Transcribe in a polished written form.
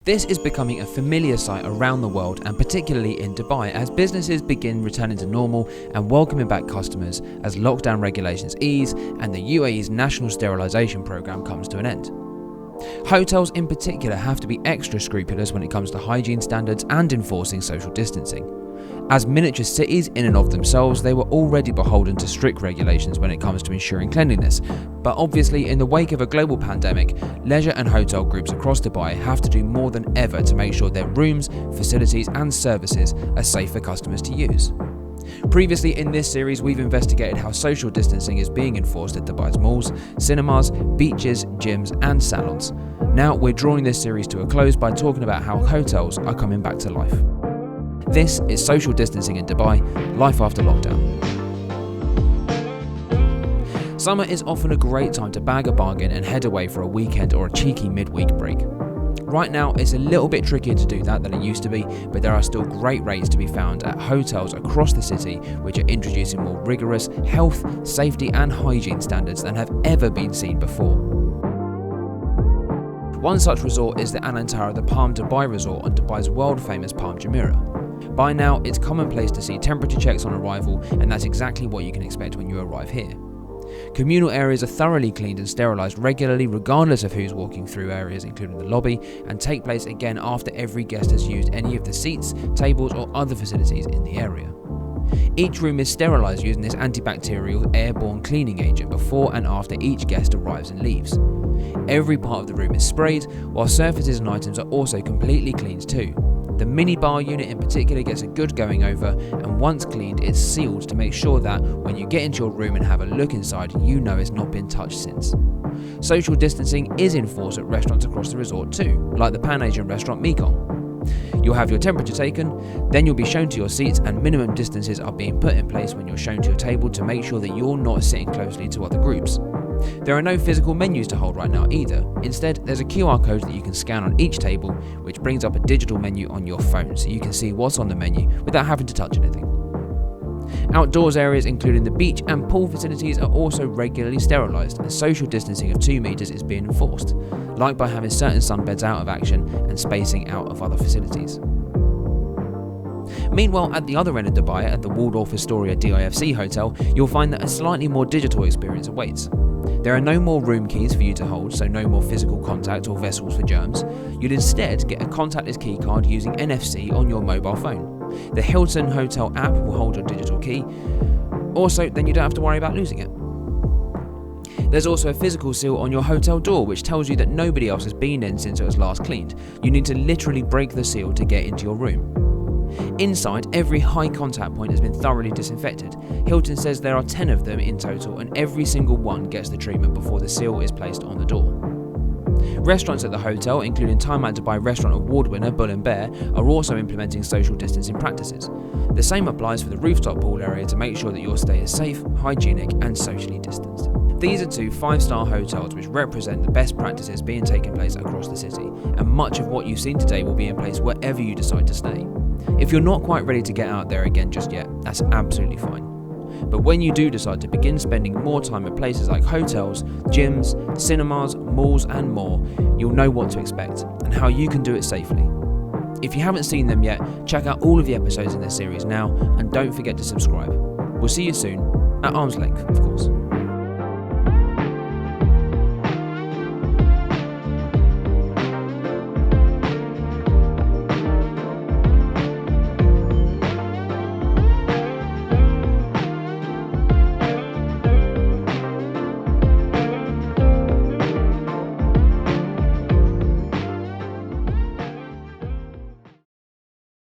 This is becoming a familiar sight around the world and particularly in Dubai as businesses begin returning to normal and welcoming back customers as lockdown regulations ease and the UAE's national sterilisation programme comes to an end. Hotels in particular have to be extra scrupulous when it comes to hygiene standards and enforcing social distancing. As miniature cities in and of themselves, they were already beholden to strict regulations when it comes to ensuring cleanliness. But obviously, in the wake of a global pandemic, leisure and hotel groups across Dubai have to do more than ever to make sure their rooms, facilities and services are safe for customers to use. Previously in this series, we've investigated how social distancing is being enforced at Dubai's malls, cinemas, beaches, gyms and salons. Now we're drawing this series to a close by talking about how hotels are coming back to life. This is Social Distancing in Dubai, Life After Lockdown. Summer is often a great time to bag a bargain and head away for a weekend or a cheeky midweek break. Right now, it's a little bit trickier to do that than it used to be, but there are still great rates to be found at hotels across the city which are introducing more rigorous health, safety and hygiene standards than have ever been seen before. One such resort is the Anantara the Palm Dubai Resort on Dubai's world-famous Palm Jumeirah. By now, it's commonplace to see temperature checks on arrival, and that's exactly what you can expect when you arrive here. Communal areas are thoroughly cleaned and sterilised regularly regardless of who's walking through areas including the lobby, and take place again after every guest has used any of the seats, tables or other facilities in the area. Each room is sterilised using this antibacterial airborne cleaning agent before and after each guest arrives and leaves. Every part of the room is sprayed, while surfaces and items are also completely cleaned too. The minibar unit in particular gets a good going over, and once cleaned it's sealed to make sure that when you get into your room and have a look inside, you know it's not been touched since. Social distancing is enforced at restaurants across the resort too, like the Pan-Asian restaurant Mekong. You'll have your temperature taken, then you'll be shown to your seats, and minimum distances are being put in place when you're shown to your table to make sure that you're not sitting closely to other groups. There are no physical menus to hold right now either. Instead, there's a QR code that you can scan on each table, which brings up a digital menu on your phone so you can see what's on the menu without having to touch anything. Outdoors areas including the beach and pool facilities are also regularly sterilised, and social distancing of 2 meters is being enforced, like by having certain sunbeds out of action and spacing out of other facilities. Meanwhile, at the other end of Dubai, at the Waldorf Astoria DIFC hotel, you'll find that a slightly more digital experience awaits. There are no more room keys for you to hold, so no more physical contact or vessels for germs. You'll instead get a contactless key card using NFC on your mobile phone. The Hilton Hotel app will hold your digital key. Also, then you don't have to worry about losing it. There's also a physical seal on your hotel door which tells you that nobody else has been in since it was last cleaned. You need to literally break the seal to get into your room. Inside, every high contact point has been thoroughly disinfected. Hilton says there are 10 of them in total, and every single one gets the treatment before the seal is placed on the door. Restaurants at the hotel, including Time Out Dubai restaurant award winner Bull & Bear, are also implementing social distancing practices. The same applies for the rooftop pool area to make sure that your stay is safe, hygienic and socially distanced. These are 2 5-star hotels which represent the best practices being taken place across the city, and much of what you've seen today will be in place wherever you decide to stay. If you're not quite ready to get out there again just yet, that's absolutely fine. But when you do decide to begin spending more time at places like hotels, gyms, cinemas, malls and more, you'll know what to expect and how you can do it safely. If you haven't seen them yet, check out all of the episodes in this series now, and don't forget to subscribe. We'll see you soon, at arm's length of course.